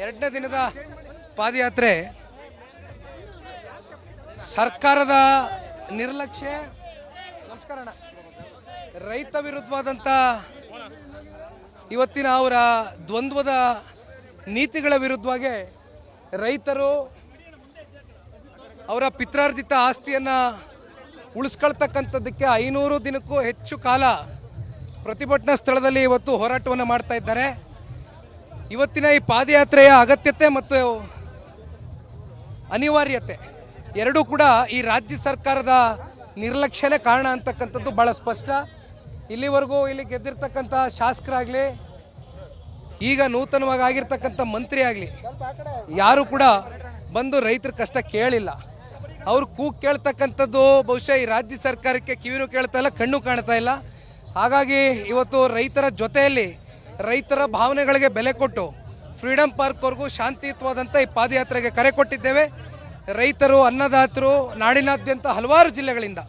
ಎರಡನೇ ದಿನದ ಪಾದಯಾತ್ರೆ ಸರ್ಕಾರದ ನಿರ್ಲಕ್ಷ್ಯ, ನಮಸ್ಕಾರ ಅಣ್ಣ, ರೈತ ವಿರುದ್ಧವಾದಂಥ ಇವತ್ತಿನ ಅವರ ದ್ವಂದ್ವದ ನೀತಿಗಳ ವಿರುದ್ಧವಾಗಿ ರೈತರು ಅವರ ಪಿತ್ರಾರ್ಜಿತ ಆಸ್ತಿಯನ್ನು ಉಳಿಸ್ಕೊಳ್ತಕ್ಕಂಥದ್ದಕ್ಕೆ 500 ದಿನಕ್ಕೂ ಹೆಚ್ಚು ಕಾಲ ಪ್ರತಿಭಟನಾ ಸ್ಥಳದಲ್ಲಿ ಇವತ್ತು ಹೋರಾಟವನ್ನು ಮಾಡ್ತಾ ಇದ್ದಾರೆ. ಇವತ್ತಿನ ಈ ಪಾದಯಾತ್ರೆಯ ಅಗತ್ಯತೆ ಮತ್ತು ಅನಿವಾರ್ಯತೆ ಎರಡೂ ಕೂಡ ಈ ರಾಜ್ಯ ಸರ್ಕಾರದ ನಿರ್ಲಕ್ಷ್ಯನೇ ಕಾರಣ ಅಂತಕ್ಕಂಥದ್ದು ಭಾಳ ಸ್ಪಷ್ಟ. ಇಲ್ಲಿವರೆಗೂ ಇಲ್ಲಿ ಗೆದ್ದಿರ್ತಕ್ಕಂಥ ಶಾಸಕರಾಗಲಿ, ಈಗ ನೂತನವಾಗಿ ಆಗಿರ್ತಕ್ಕಂಥ ಮಂತ್ರಿ ಆಗಲಿ, ಯಾರು ಕೂಡ ಬಂದು ರೈತರ ಕಷ್ಟ ಕೇಳಿಲ್ಲ. ಅವ್ರು ಕೂಗು ಕೇಳ್ತಕ್ಕಂಥದ್ದು ಬಹುಶಃ ಈ ರಾಜ್ಯ ಸರ್ಕಾರಕ್ಕೆ ಕಿವಿನೂ ಕೇಳ್ತಾ ಇಲ್ಲ, ಕಣ್ಣು ಕಾಣ್ತಾ ಇಲ್ಲ. ಹಾಗಾಗಿ ಇವತ್ತು ರೈತರ ಜೊತೆಯಲ್ಲಿ ರೈತರ ಭಾವನೆಗಳಿಗೆ ಬೆಲೆ ಕೊಟ್ಟು ಫ್ರೀಡಮ್ ಪಾರ್ಕ್ವರೆಗೂ ಶಾಂತಿಯುತವಾದಂಥ ಈ ಪಾದಯಾತ್ರೆಗೆ ಕರೆ ಕೊಟ್ಟಿದ್ದೇವೆ. ರೈತರು, ಅನ್ನದಾತರು ನಾಡಿನಾದ್ಯಂತ ಹಲವಾರು ಜಿಲ್ಲೆಗಳಿಂದ,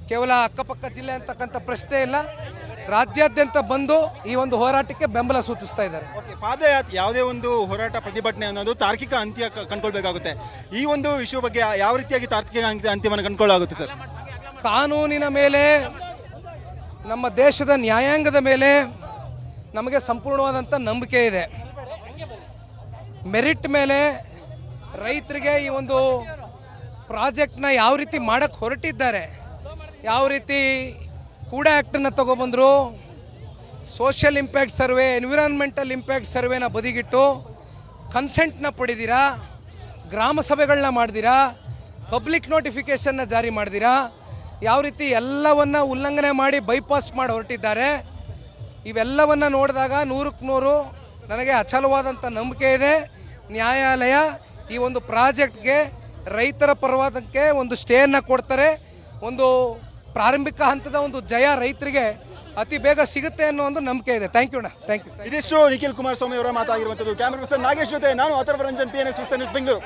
ಕೇವಲ ಅಕ್ಕಪಕ್ಕ ಜಿಲ್ಲೆ ಅಂತಕ್ಕಂಥ ಪ್ರಶ್ನೆ ಇಲ್ಲ, ರಾಜ್ಯಾದ್ಯಂತ ಬಂದು ಈ ಒಂದು ಹೋರಾಟಕ್ಕೆ ಬೆಂಬಲ ಸೂಚಿಸ್ತಾ ಇದ್ದಾರೆ. ಪಾದಯಾತ್ರೆ ಯಾವುದೇ ಒಂದು ಹೋರಾಟ ಪ್ರತಿಭಟನೆ ಅನ್ನೋದು ತಾರ್ಕಿಕ ಅಂತ್ಯ ಕಂಡುಕೊಳ್ಬೇಕಾಗುತ್ತೆ. ಈ ಒಂದು ವಿಷಯ ಬಗ್ಗೆ ಯಾವ ರೀತಿಯಾಗಿ ತಾರ್ಕಿಕ ಅಂತ್ಯವನ್ನು ಕಂಡುಕೊಳ್ಳಾಗುತ್ತೆ ಸರ್? ಕಾನೂನಿನ ಮೇಲೆ, ನಮ್ಮ ದೇಶದ ನ್ಯಾಯಾಂಗದ ಮೇಲೆ ನಮಗೆ ಸಂಪೂರ್ಣವಾದಂಥ ನಂಬಿಕೆ ಇದೆ. ಮೆರಿಟ್ ಮೇಲೆ ರೈತರಿಗೆ ಈ ಒಂದು ಪ್ರಾಜೆಕ್ಟ್ನ ಯಾವ ರೀತಿ ಮಾಡೋಕ್ಕೆ ಹೊರಟಿದ್ದಾರೆ, ಯಾವ ರೀತಿ ಕೂಡ ಆ್ಯಕ್ಟನ್ನು ತಗೊಬಂದರು, social impact survey, environmental impact ಸರ್ವೆನ ಬದಿಗಿಟ್ಟು ಕನ್ಸೆಂಟ್ನ ಪಡೆದಿರಾ, ಗ್ರಾಮ ಸಭೆಗಳನ್ನ ಮಾಡ್ದಿರಾ, ಪಬ್ಲಿಕ್ ನೋಟಿಫಿಕೇಷನ್ನ ಜಾರಿ ಮಾಡ್ದಿರಾ, ಯಾವ ರೀತಿ ಎಲ್ಲವನ್ನು ಉಲ್ಲಂಘನೆ ಮಾಡಿ ಬೈಪಾಸ್ ಮಾಡಿ ಹೊರಟಿದ್ದಾರೆ. ಇವೆಲ್ಲವನ್ನು ನೋಡಿದಾಗ 100ಕ್ಕೆ 100 ನನಗೆ ಅಚಲವಾದಂಥ ನಂಬಿಕೆ ಇದೆ. ನ್ಯಾಯಾಲಯ ಈ ಒಂದು ಪ್ರಾಜೆಕ್ಟ್ಗೆ ರೈತರ ಪರವಾದಕ್ಕೆ ಒಂದು ಸ್ಟೇಯನ್ನು ಕೊಡ್ತಾರೆ. ಒಂದು ಪ್ರಾರಂಭಿಕ ಹಂತದ ಒಂದು ಜಯ ರೈತರಿಗೆ ಅತಿ ಬೇಗ ಸಿಗುತ್ತೆ ಅನ್ನೋ ಒಂದು ನಂಬಿಕೆ ಇದೆ. ಥ್ಯಾಂಕ್ ಯು ಅಣ್ಣ, ಥ್ಯಾಂಕ್ ಯು. ಇದಿಷ್ಟು ನಿಖಿಲ್ ಕುಮಾರಸ್ವಾಮಿ ಅವರ ಮಾತಾಗಿರುವಂಥದ್ದು. ಕ್ಯಾಮರಾ ಪರ್ಸನ್ ನಾಗೇಶ್ ಜೊತೆ ನಾನು ಅಥರ್ವ ರಂಜನ್, PNS ನ್ಯೂಸ್ ಬೆಂಗಳೂರು.